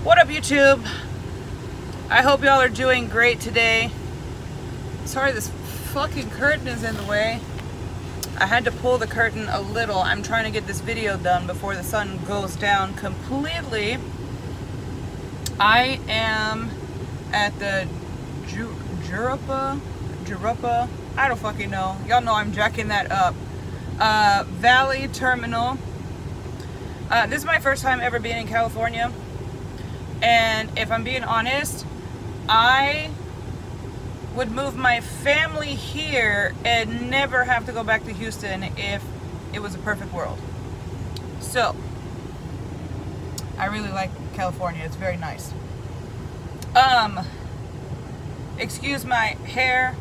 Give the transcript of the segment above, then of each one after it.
What up, YouTube? I hope y'all are doing great today. Sorry, this fucking curtain is in the way. I had to pull the curtain a little. I'm trying to get this video done before the sun goes down completely. I am at the Jurupa, I don't fucking know. Y'all know I'm jacking that up. Valley Terminal. This is my first time ever being in California. And if I'm being honest, I would move my family here and never have to go back to Houston if it was a perfect world. So, I really like California. It's very nice. Excuse my hair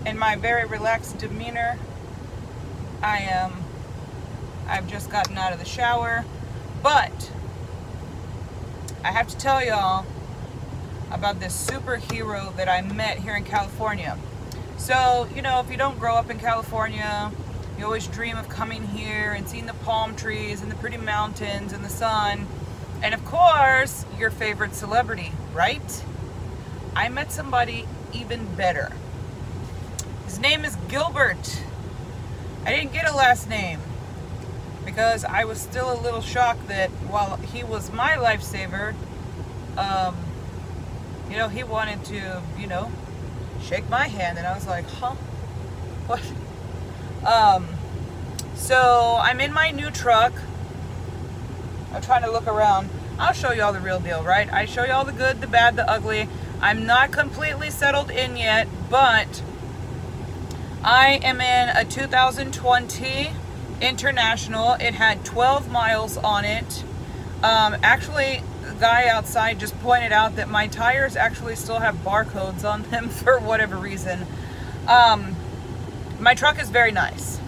and my very relaxed demeanor. I've just gotten out of the shower, but I have to tell y'all about this superhero that I met here in California. So, you know, if you don't grow up in California, you always dream of coming here and seeing the palm trees and the pretty mountains and the sun. And of course, your favorite celebrity, right? I met somebody even better. His name is Gilbert. I didn't get a last name because I was still a little shocked that while he was my lifesaver, you know, he wanted to, you know, shake my hand, and I was like, huh? What? So I'm in my new truck. I'm trying to look around. I'll show you all the real deal, right? I show you all the good, the bad, the ugly. I'm not completely settled in yet, but I am in a 2020 International. It had 12 miles on it. Actually, the guy outside just pointed out that my tires actually still have barcodes on them for whatever reason. My truck is very nice.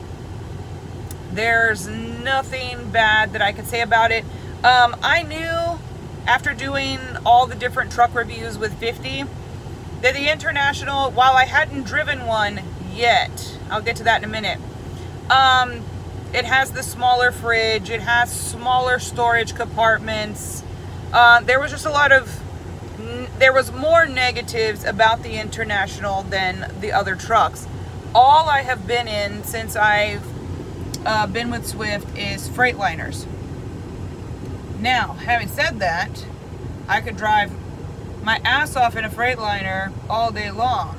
There's nothing bad that I can say about it. I knew after doing all the different truck reviews with 50 that the International, while I hadn't driven one yet, I'll get to that in a minute, it has the smaller fridge, it has smaller storage compartments. There was just a lot of, there was more negatives about the International than the other trucks. All I have been in since I've been with Swift is Freightliners. Now, having said that, I could drive my ass off in a Freightliner all day long.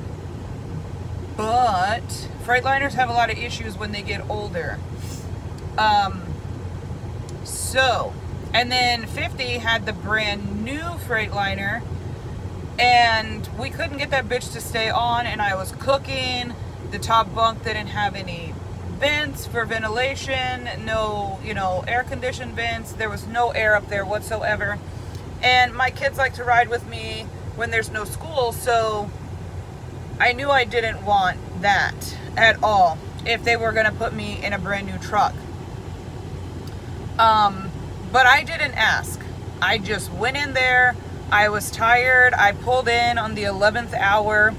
But Freightliners have a lot of issues when they get older. And then 50 had the brand new Freightliner, and we couldn't get that bitch to stay on, and I was cooking. The top bunk didn't have any vents for ventilation, no, you know, air conditioned vents. There was no air up there whatsoever. And my kids like to ride with me when there's no school, so I knew I didn't want that at all if they were going to put me in a brand new truck. But I didn't ask. I just went in there. I was tired. I pulled in on the 11th hour,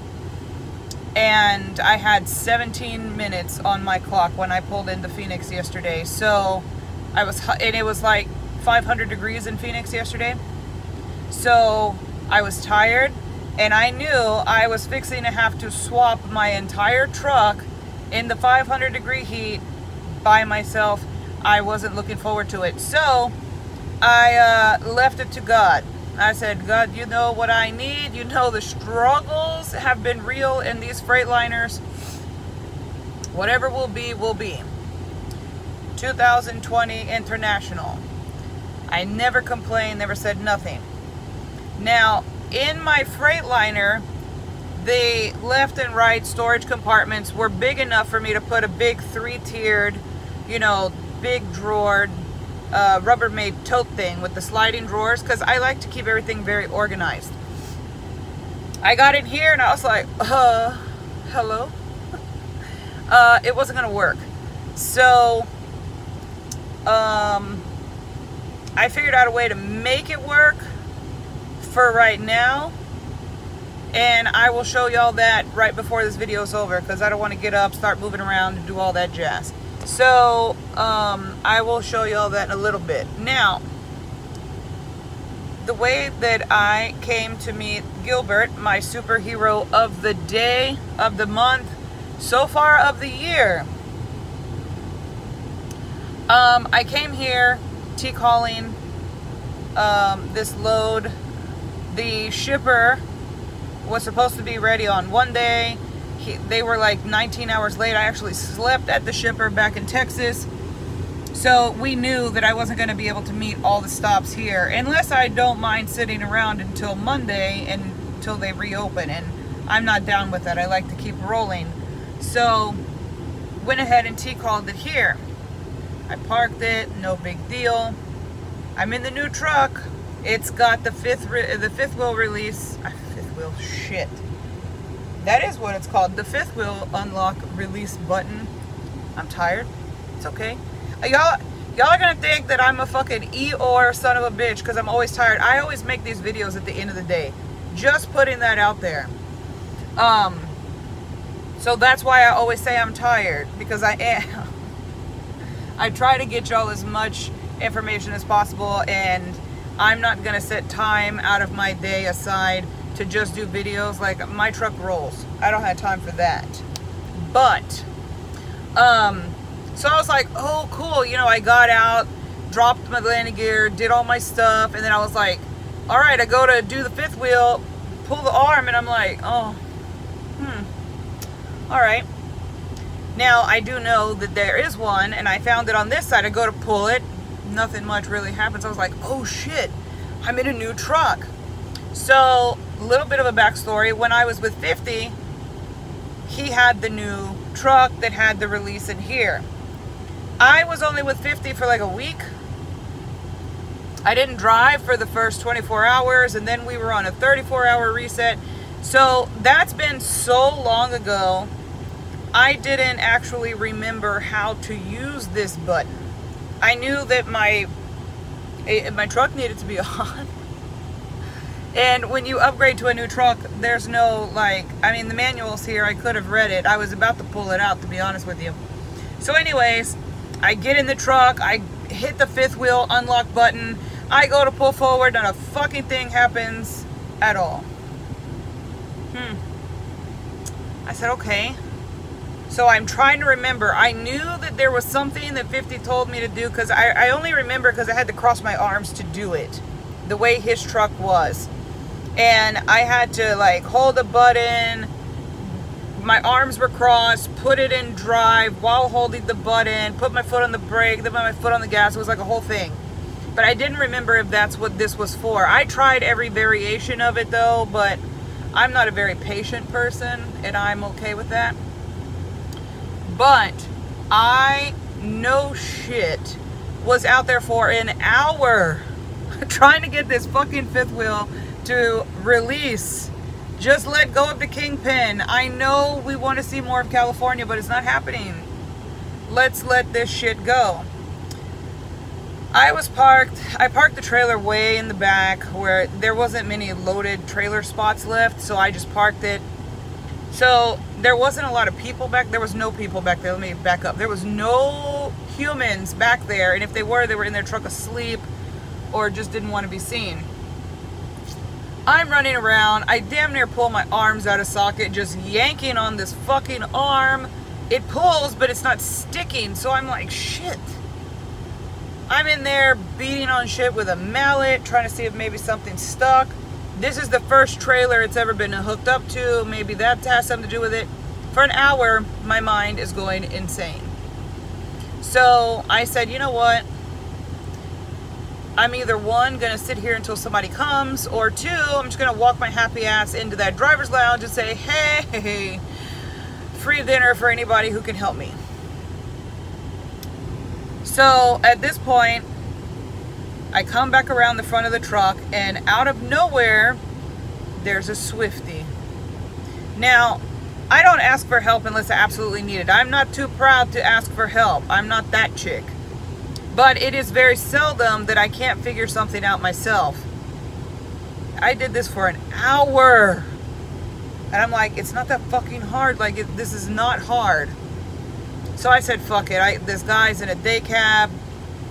and I had 17 minutes on my clock when I pulled into Phoenix yesterday. So and it was like 500 degrees in Phoenix yesterday. So I was tired, and I knew I was fixing to have to swap my entire truck in the 500 degree heat by myself. I wasn't looking forward to it. So I left it to God. I said, God, you know what I need. You know the struggles have been real in these Freightliners. Whatever will be, will be. 2020 International. I never complained, never said nothing. Now, in my Freightliner, the left and right storage compartments were big enough for me to put a big 3-tiered, you know, big drawered, Rubbermaid tote thing with the sliding drawers, because I like to keep everything very organized. I got in here and I was like, hello? It wasn't gonna work. So, I figured out a way to make it work for right now, and I will show y'all that right before this video is over, because I don't want to get up, start moving around, and do all that jazz. So I will show you all that in a little bit. Now, the way that I came to meet Gilbert, my superhero of the day, of the month, so far of the year. I came here T-calling this load. The shipper was supposed to be ready on one day. They were like 19 hours late. I actually slept at the shipper back in Texas. So we knew that I wasn't going to be able to meet all the stops here, unless I don't mind sitting around until Monday and until they reopen, and I'm not down with that. I like to keep rolling. So went ahead and T-called it here. I parked it, no big deal. I'm in the new truck. It's got the fifth wheel release. Fifth wheel, shit. That is what it's called. The fifth wheel unlock release button. I'm tired. It's okay. Y'all are gonna think that I'm a fucking Eeyore son of a bitch because I'm always tired. I always make these videos at the end of the day. Just putting that out there. So that's why I always say I'm tired, because I am. I try to get y'all as much information as possible, and I'm not gonna set time out of my day aside to just do videos. Like, my truck rolls. I don't have time for that. But so I was like, oh cool, you know, I got out, dropped my landing gear, did all my stuff, and then I was like, all right, I go to do the fifth wheel, pull the arm, and I'm like, oh, all right. Now I do know that there is one, and I found it on this side. I go to pull it, nothing much really happens. I was like, oh shit, I'm in a new truck. So a little bit of a backstory. When I was with 50, he had the new truck that had the release in here. I was only with 50 for like a week. I didn't drive for the first 24 hours, and then we were on a 34-hour reset. So that's been so long ago, I didn't actually remember how to use this button. I knew that my truck needed to be on. And when you upgrade to a new truck, there's no, like, I mean, the manual's here. I could have read it. I was about to pull it out, to be honest with you. So anyways, I get in the truck. I hit the fifth wheel unlock button. I go to pull forward, not a fucking thing happens at all. I said, okay. So I'm trying to remember. I knew that there was something that 50 told me to do, because I only remember because I had to cross my arms to do it, the way his truck was. And I had to like hold a button, my arms were crossed, put it in drive while holding the button, put my foot on the brake, then put my foot on the gas. It was like a whole thing. But I didn't remember if that's what this was for. I tried every variation of it though, but I'm not a very patient person, and I'm okay with that. But I, no shit, was out there for an hour trying to get this fucking fifth wheel to release. Just let go of the Kingpin. I know we want to see more of California, but it's not happening. Let's let this shit go. I parked the trailer way in the back where there wasn't many loaded trailer spots left, so I just parked it. So there wasn't a lot of people back. There was no people back there. Let me back up. There was no humans back there, and if they were in their truck asleep or just didn't want to be seen. I'm running around. I damn near pull my arms out of socket, just yanking on this fucking arm. It pulls, but it's not sticking, so I'm like, shit. I'm in there beating on shit with a mallet, trying to see if maybe something's stuck. This is the first trailer it's ever been hooked up to. Maybe that has something to do with it. For an hour, my mind is going insane. So I said, you know what? I'm either one, gonna sit here until somebody comes, or two, I'm just gonna walk my happy ass into that driver's lounge and say, hey, free dinner for anybody who can help me. So at this point, I come back around the front of the truck, and out of nowhere, there's a Swiftie. Now, I don't ask for help unless I absolutely need it. I'm not too proud to ask for help. I'm not that chick. But it is very seldom that I can't figure something out myself. I did this for an hour. And I'm like, it's not that fucking hard. Like, this is not hard. So I said, fuck it. This guy's in a day cab.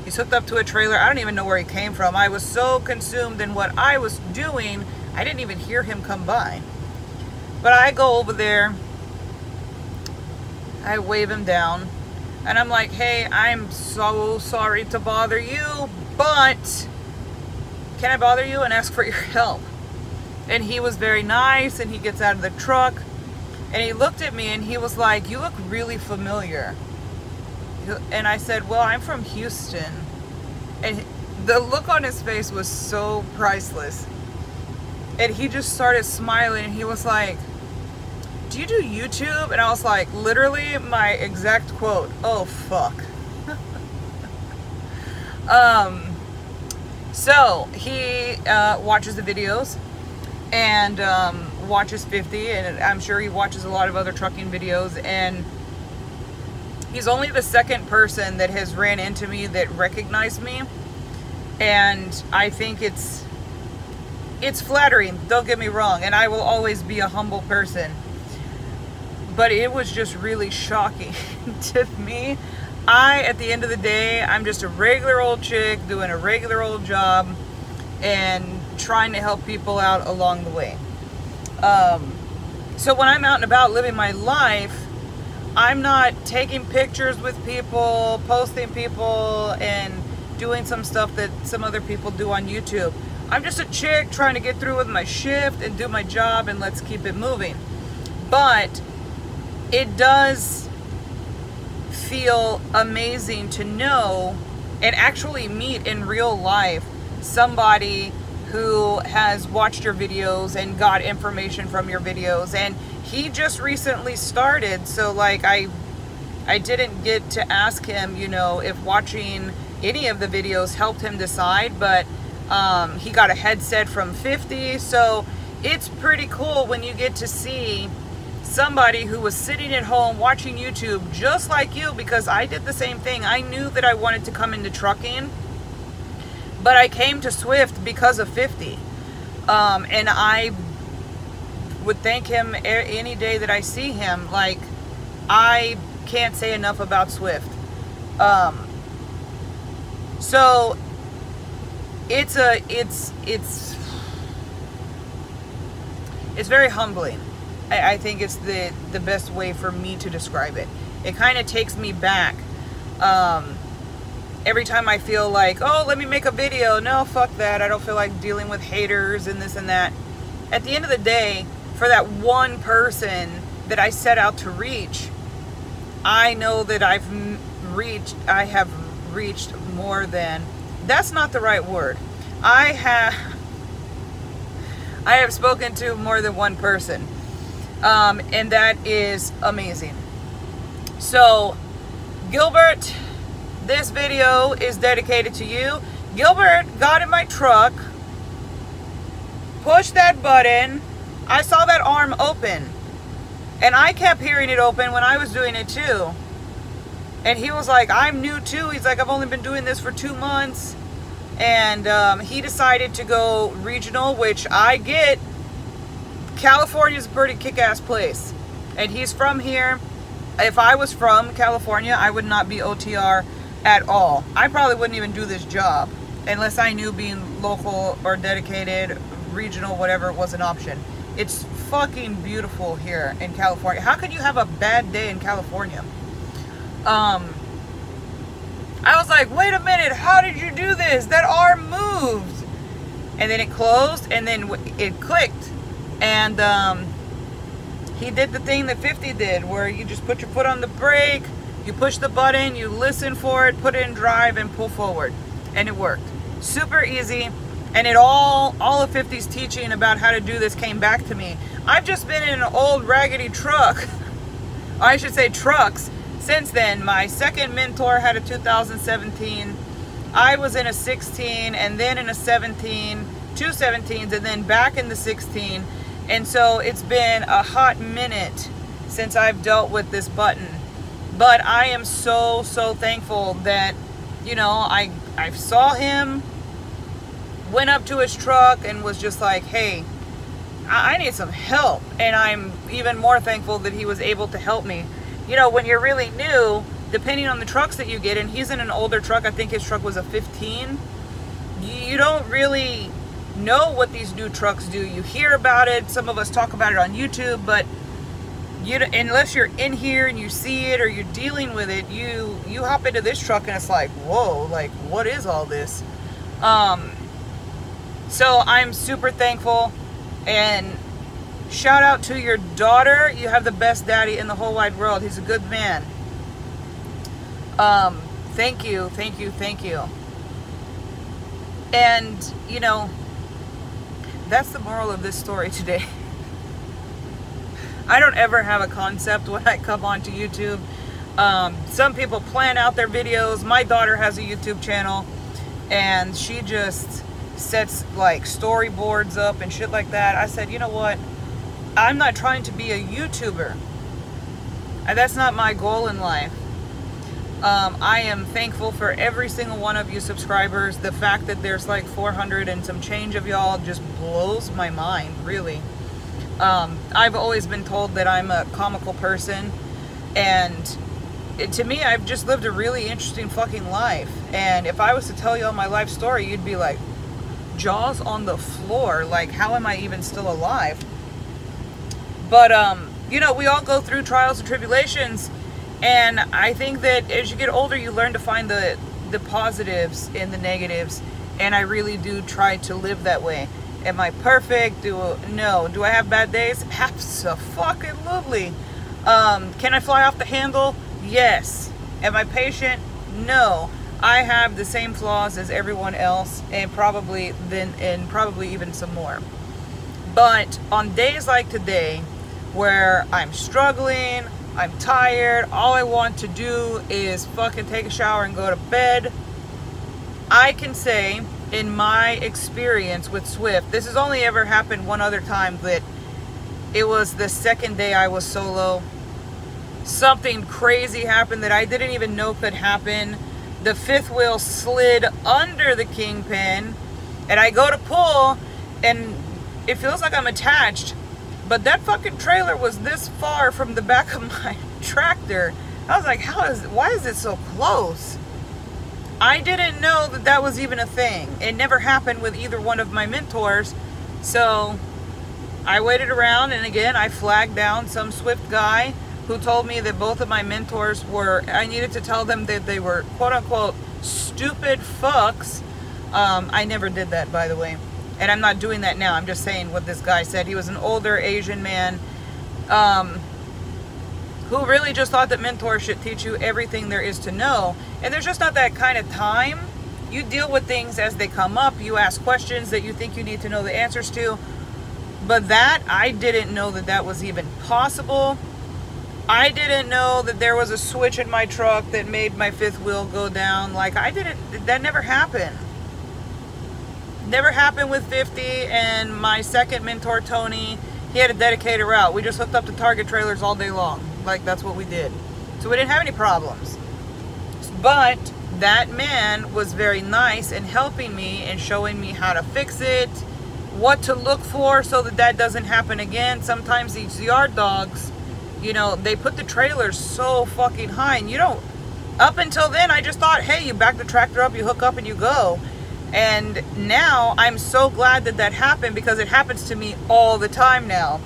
He's hooked up to a trailer. I don't even know where he came from. I was so consumed in what I was doing, I didn't even hear him come by. But I go over there, I wave him down, and I'm like, hey, I'm so sorry to bother you, but can I bother you and ask for your help? And he was very nice, and he gets out of the truck, and he looked at me, and he was like, you look really familiar. And I said, well, I'm from Houston. And the look on his face was so priceless. And he just started smiling, and he was like, do you do YouTube? And I was like, literally my exact quote, oh fuck. So he watches the videos and watches 50, and I'm sure he watches a lot of other trucking videos, and he's only the second person that has ran into me that recognized me, and I think it's flattering, don't get me wrong, and I will always be a humble person, but it was just really shocking to me. At the end of the day, I'm just a regular old chick doing a regular old job and trying to help people out along the way. So when I'm out and about living my life, I'm not taking pictures with people, posting people, and doing some stuff that some other people do on YouTube. I'm just a chick trying to get through with my shift and do my job, and let's keep it moving. But it does feel amazing to know and actually meet in real life somebody who has watched your videos and got information from your videos. And he just recently started, so like I didn't get to ask him, you know, if watching any of the videos helped him decide, but he got a headset from 50, so it's pretty cool when you get to see somebody who was sitting at home watching YouTube just like you, because I did the same thing. I knew that I wanted to come into trucking, but I came to Swift because of 50, and I would thank him any day that I see him. Like, I can't say enough about Swift. So it's very humbling. I think it's the best way for me to describe it. It kind of takes me back. Every time I feel like, oh, let me make a video. No, fuck that. I don't feel like dealing with haters and this and that. At the end of the day, for that one person that I set out to reach, I know that I have reached more than, that's not the right word. I have spoken to more than one person. And that is amazing. So, Gilbert, this video is dedicated to you. Gilbert got in my truck, pushed that button, I saw that arm open, and I kept hearing it open when I was doing it too. And he was like, I'm new too. He's like, I've only been doing this for 2 months. And he decided to go regional, which I get. California is a pretty kick-ass place, and he's from here. If I was from California, I would not be OTR at all. I probably wouldn't even do this job unless I knew being local or dedicated, regional, whatever, was an option. It's fucking beautiful here in California. How could you have a bad day in California? I was like, wait a minute, how did you do this? That arm moved. And then it closed, and then it clicked. And he did the thing that 50 did, where you just put your foot on the brake, you push the button, you listen for it, put it in drive, and pull forward. And it worked. Super easy. And it all of 50's teaching about how to do this came back to me. I've just been in an old raggedy truck. I should say trucks. Since then, my second mentor had a 2017. I was in a 16, and then in a 17, 2 17s, and then back in the 16. And so it's been a hot minute since I've dealt with this button. But I am so thankful that, you know, I saw him, went up to his truck, and was just like, hey, I need some help. And I'm even more thankful that he was able to help me. You know, when you're really new, depending on the trucks that you get, and he's in an older truck, I think his truck was a 15, you don't really know what these new trucks do. You hear about it, some of us talk about it on YouTube, but unless you're in here and you see it or you're dealing with it, you hop into this truck and it's like, whoa, like, what is all this? So I'm super thankful, and shout out to your daughter. You have the best daddy in the whole wide world. He's a good man. Thank you, thank you, thank you. And, you know, that's the moral of this story today. I don't ever have a concept when I come onto YouTube. Some people plan out their videos. My daughter has a YouTube channel, and she just sets like storyboards up and shit like that. I said, you know what? I'm not trying to be a YouTuber. That's not my goal in life. I am thankful for every single one of you subscribers. The fact that there's like 400 and some change of y'all just blows my mind, really. I've always been told that I'm a comical person, and to me, I've just lived a really interesting fucking life. And if I was to tell y'all my life story, you'd be like, jaws on the floor, like, how am I even still alive? But you know, we all go through trials and tribulations, and I think that as you get older, you learn to find the positives in the negatives, and I really do try to live that way. Am I perfect? No. Do I have bad days? Abso-fucking-lutely. Can I fly off the handle? Yes. Am I patient? No. I have the same flaws as everyone else, and probably even some more. But on days like today, where I'm struggling, I'm tired, all I want to do is fucking take a shower and go to bed, I can say, in my experience with Swift, this has only ever happened one other time, that it was the second day I was solo. Something crazy happened that I didn't even know could happen. The fifth wheel slid under the kingpin, and I go to pull, and it feels like I'm attached, but that fucking trailer was this far from the back of my tractor. I was like, why is it so close? I didn't know that that was even a thing. It never happened with either one of my mentors. So I waited around, and again, I flagged down some Swift guy who told me that both of my mentors I needed to tell them that they were quote unquote stupid fucks. I never did that, by the way. And I'm not doing that now. I'm just saying what this guy said. He was an older Asian man who really just thought that mentors should teach you everything there is to know. And there's just not that kind of time. You deal with things as they come up. You ask questions that you think you need to know the answers to. But that, I didn't know that that was even possible. I didn't know that there was a switch in my truck that made my fifth wheel go down. Like, that never happened. Never happened with 50. And my second mentor, Tony, he had a dedicated route. We just hooked up to Target trailers all day long. Like, that's what we did. So we didn't have any problems. But that man was very nice in helping me and showing me how to fix it, what to look for so that that doesn't happen again. Sometimes these yard dogs, you know, they put the trailers so fucking high, and you don't, up until then, I just thought, hey, you back the tractor up, you hook up, and you go. And now I'm so glad that that happened, because it happens to me all the time now.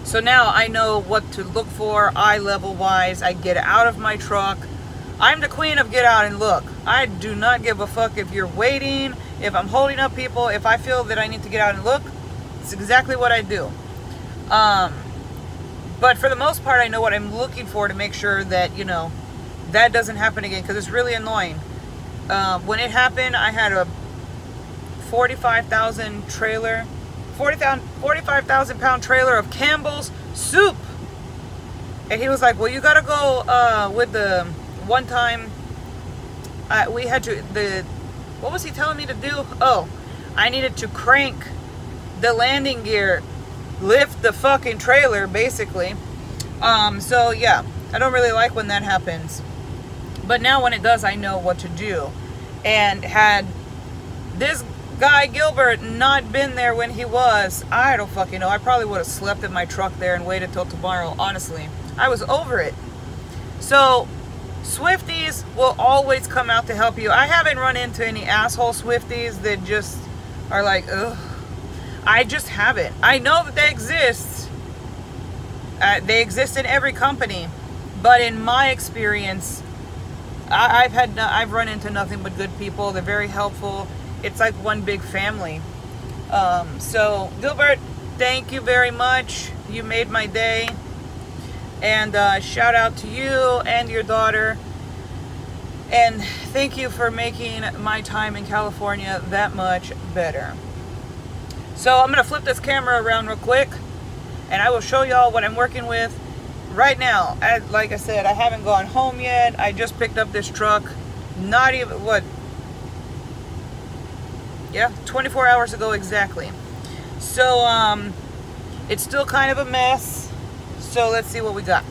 So now I know what to look for eye level wise. I get out of my truck. I'm the queen of get out and look. I do not give a fuck if you're waiting, if I'm holding up people. If I feel that I need to get out and look, it's exactly what I do. But for the most part, I know what I'm looking for to make sure that, you know, that doesn't happen again, because it's really annoying. When it happened, I had a 45,000 trailer, 45,000 pound trailer of Campbell's soup. And he was like, well, you gotta go with the one time we had to, what was he telling me to do? Oh, I needed to crank the landing gear, lift the fucking trailer, basically. So yeah, I don't really like when that happens. But now when it does, I know what to do. And had this guy Gilbert not been there when he was, I don't fucking know. I probably would have slept in my truck there and waited till tomorrow, honestly. I was over it. So Swifties will always come out to help you. I haven't run into any asshole Swifties that just are like, ugh. I just haven't. I know that they exist. They exist in every company. But in my experience, I've run into nothing but good people. They're very helpful. It's like one big family. So Gilbert, thank you very much. You made my day. And shout out to you and your daughter. And thank you for making my time in California that much better. So I'm going to flip this camera around real quick. And I will show y'all what I'm working with right now. Like I said, I haven't gone home yet. I just picked up this truck. Not even, what? Yeah, 24 hours ago exactly. So, it's still kind of a mess. So let's see what we got.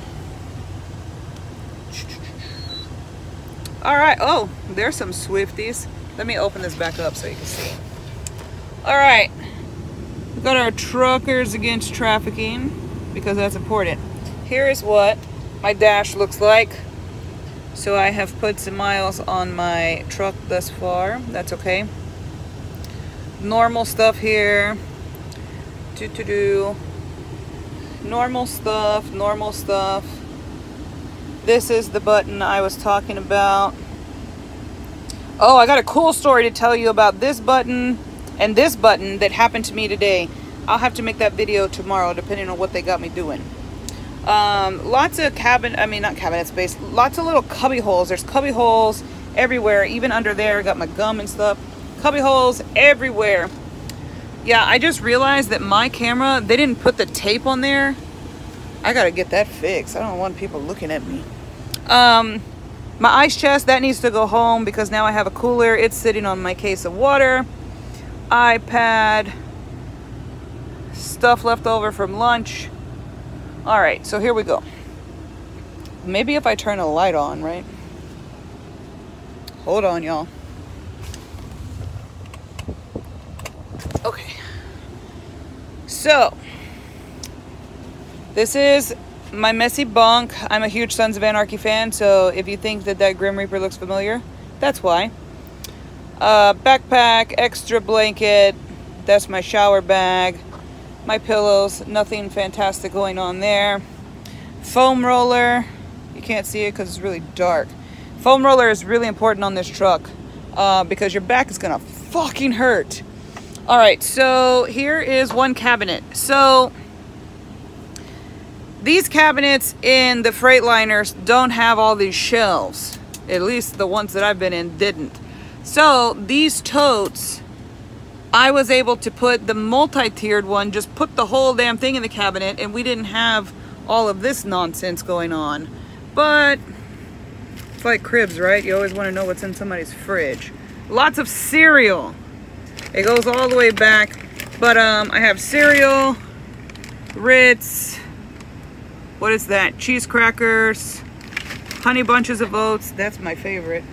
All right. Oh, there's some Swifties. Let me open this back up so you can see. All right. We've got our Truckers Against Trafficking, because that's important. Here is what my dash looks like. So I have put some miles on my truck thus far. That's okay. Normal stuff here. Normal stuff. This is the button I was talking about. Oh, I got a cool story to tell you about this button and this button that happened to me today. I'll have to make that video tomorrow depending on what they got me doing. Lots of not cabinet space, lots of little cubby holes. There's cubby holes everywhere, even under there. I got my gum and stuff. Cubby holes everywhere. Yeah, I just realized that my camera, they didn't put the tape on there. I gotta get that fixed. I don't want people looking at me. My ice chest, that needs to go home because now I have a cooler. It's sitting on my case of water. iPad. Stuff left over from lunch. All right, so here we go. Maybe if I turn a light on, right? Hold on, y'all. Okay. So, this is my messy bunk. I'm a huge Sons of Anarchy fan, so if you think that Grim Reaper looks familiar, that's why. Backpack, extra blanket, that's my shower bag. My pillows, nothing fantastic going on there. Foam roller, you can't see it because it's really dark. Foam roller is really important on this truck because your back is gonna fucking hurt. All right, so here is one cabinet. So these cabinets in the Freightliners don't have all these shelves. At least the ones that I've been in didn't. So these totes, I was able to put the multi-tiered one, just put the whole damn thing in the cabinet, and we didn't have all of this nonsense going on. But it's like cribs, right? You always want to know what's in somebody's fridge. Lots of cereal. It goes all the way back. But I have cereal, Ritz, what is that? Cheese crackers, honey bunches of oats. That's my favorite.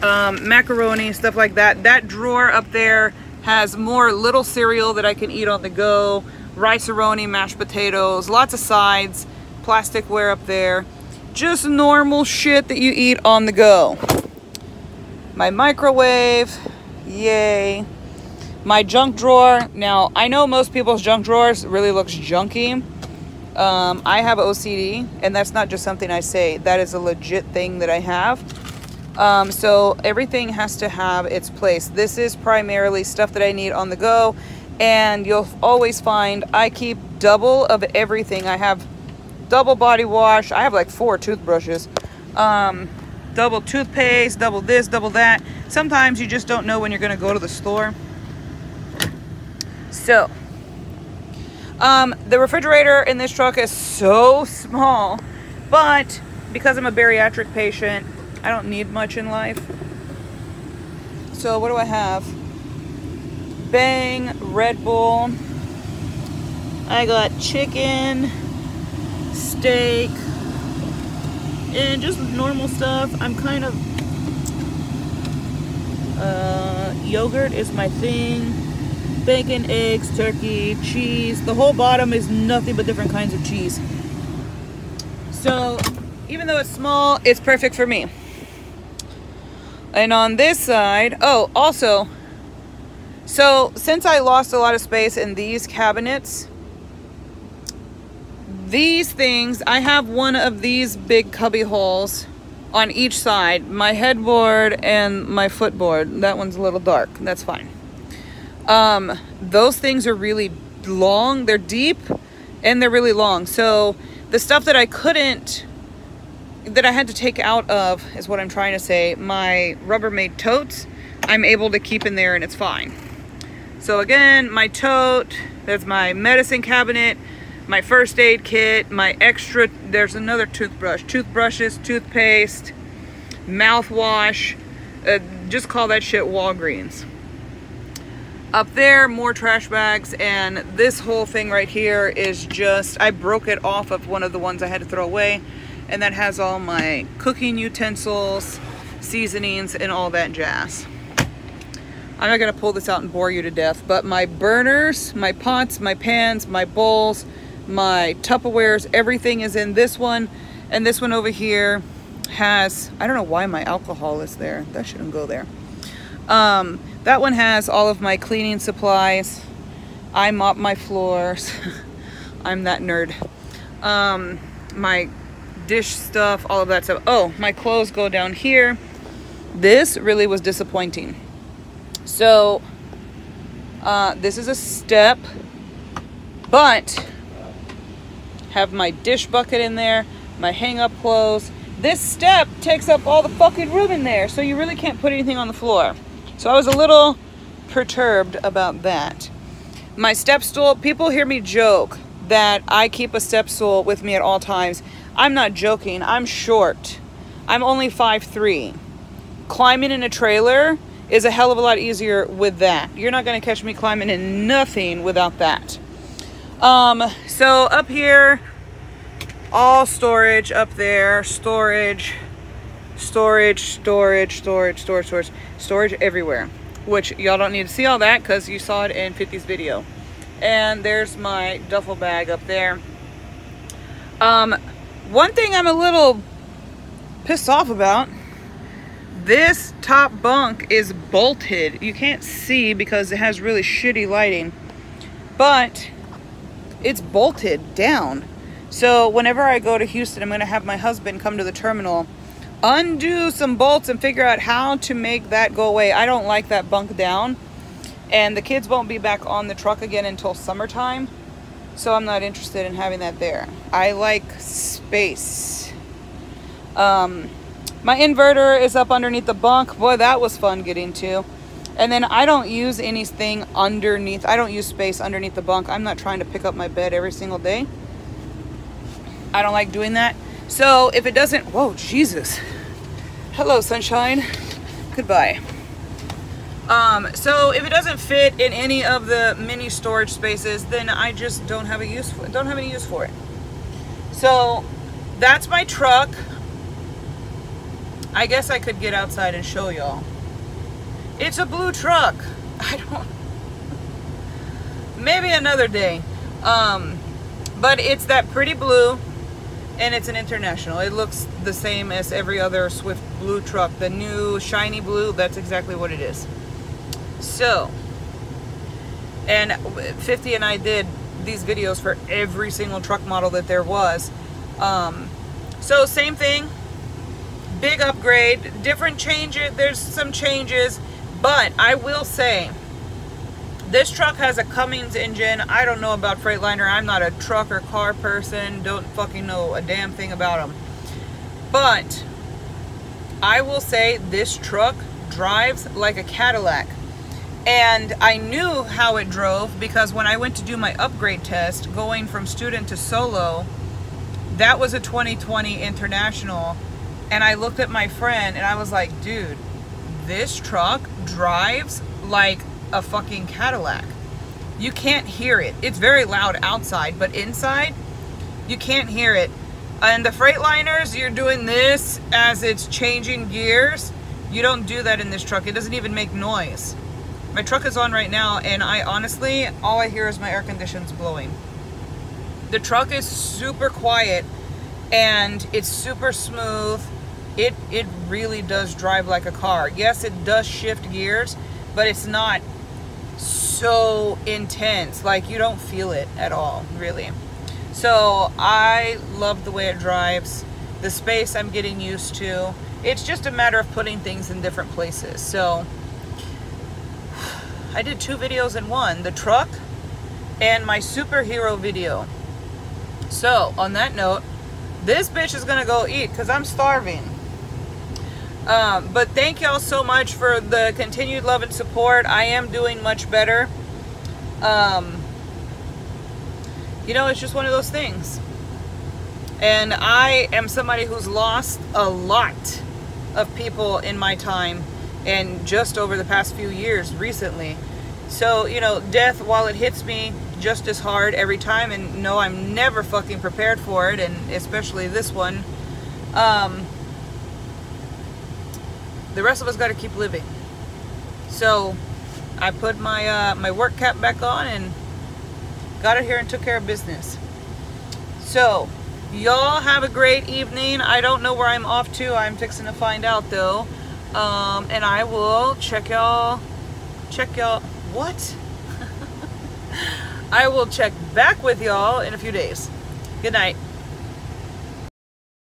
Macaroni, stuff like that. That drawer up there has more little cereal that I can eat on the go. Rice-a-roni, mashed potatoes, lots of sides, plasticware up there. Just normal shit that you eat on the go. My microwave, yay. My junk drawer. Now, I know most people's junk drawers really looks junky. I have OCD, and that's not just something I say. That is a legit thing that I have. So everything has to have its place. This is primarily stuff that I need on the go, and you'll always find I keep double of everything. I have double body wash. I have like 4 toothbrushes. Double toothpaste, double this, double that. Sometimes you just don't know when you're going to go to the store. So, the refrigerator in this truck is so small, but because I'm a bariatric patient, I don't need much in life. So what do I have? Bang, Red Bull. I got chicken, steak, and just normal stuff. I'm kind of yogurt is my thing. Bacon, eggs, turkey, cheese. The whole bottom is nothing but different kinds of cheese. So even though it's small, it's perfect for me. And on this side, oh, also, so since I lost a lot of space in these cabinets, these things, I have one of these big cubby holes on each side, my headboard and my footboard. That one's a little dark, that's fine. Those things are really long, they're deep, and they're really long. So the stuff that I had to take out of, is what I'm trying to say, my Rubbermaid totes, I'm able to keep in there and it's fine. So again, my tote, that's my medicine cabinet, my first aid kit, my extra, there's another toothbrush, toothbrushes, toothpaste, mouthwash, just call that shit Walgreens. Up there, more trash bags, and this whole thing right here is just, I broke it off of one of the ones I had to throw away, and that has all my cooking utensils, seasonings, and all that jazz. I'm not gonna pull this out and bore you to death, but my burners, my pots, my pans, my bowls, my Tupperwares, everything is in this one. And this one over here has, I don't know why my alcohol is there. That shouldn't go there. That one has all of my cleaning supplies. I mop my floors. I'm that nerd. My dish stuff, all of that stuff. Oh, my clothes go down here. This really was disappointing. So, this is a step, but have my dish bucket in there, my hang-up clothes. This step takes up all the fucking room in there, so you really can't put anything on the floor. So I was a little perturbed about that. My step stool, people hear me joke that I keep a step stool with me at all times. I'm not joking, I'm short. I'm only 5'3". Climbing in a trailer is a hell of a lot easier with that. You're not gonna catch me climbing in nothing without that. So up here, all storage up there, storage everywhere, which y'all don't need to see all that because you saw it in 50's video. And there's my duffel bag up there. One thing I'm a little pissed off about, this top bunk is bolted. You can't see because it has really shitty lighting, but it's bolted down. So whenever I go to Houston, I'm gonna have my husband come to the terminal, undo some bolts and figure out how to make that go away. I don't like that bunk down, and the kids won't be back on the truck again until summertime, so I'm not interested in having that there. I like space. My inverter is up underneath the bunk. Boy, that was fun getting to. And then I don't use anything underneath. I don't use space underneath the bunk. I'm not trying to pick up my bed every single day. I don't like doing that. So if it doesn't, whoa, Jesus. Hello, sunshine. Goodbye. So if it doesn't fit in any of the mini storage spaces, then I just don't have any use for it. So that's my truck. I guess I could get outside and show y'all. It's a blue truck. Maybe another day. But it's that pretty blue, and it's an International. It looks the same as every other Swift blue truck. The new shiny blue, that's exactly what it is. So, and 50 and I did these videos for every single truck model that there was. So same thing, big upgrade, different changes. There's some changes, but I will say this truck has a Cummins engine. I don't know about Freightliner. I'm not a truck or car person. Don't fucking know a damn thing about them. But I will say this truck drives like a Cadillac. And I knew how it drove because when I went to do my upgrade test, going from student to solo, that was a 2020 International. And I looked at my friend and I was like, dude, this truck drives like a fucking Cadillac. You can't hear it. It's very loud outside, but inside, you can't hear it. And the Freightliners, you're doing this as it's changing gears. You don't do that in this truck. It doesn't even make noise. My truck is on right now, and I honestly, all I hear is my air conditioners blowing. The truck is super quiet, and it's super smooth. It really does drive like a car. Yes, it does shift gears, but it's not so intense. Like, you don't feel it at all, really. So I love the way it drives. The space I'm getting used to. It's just a matter of putting things in different places. So I did 2 videos in one, the truck and my superhero video. So on that note, this bitch is gonna go eat because I'm starving. But thank y'all so much for the continued love and support. I am doing much better. You know, it's just one of those things. And I am somebody who's lost a lot of people in my time, and just over the past few years recently. So, you know, death, while it hits me just as hard every time, and no, I'm never fucking prepared for it, and especially this one, the rest of us got to keep living. So I put my my work cap back on and got it here and took care of business. So y'all have a great evening. I don't know where I'm off to. I'm fixing to find out though. And I will check y'all what? I will check back with y'all in a few days. Good night.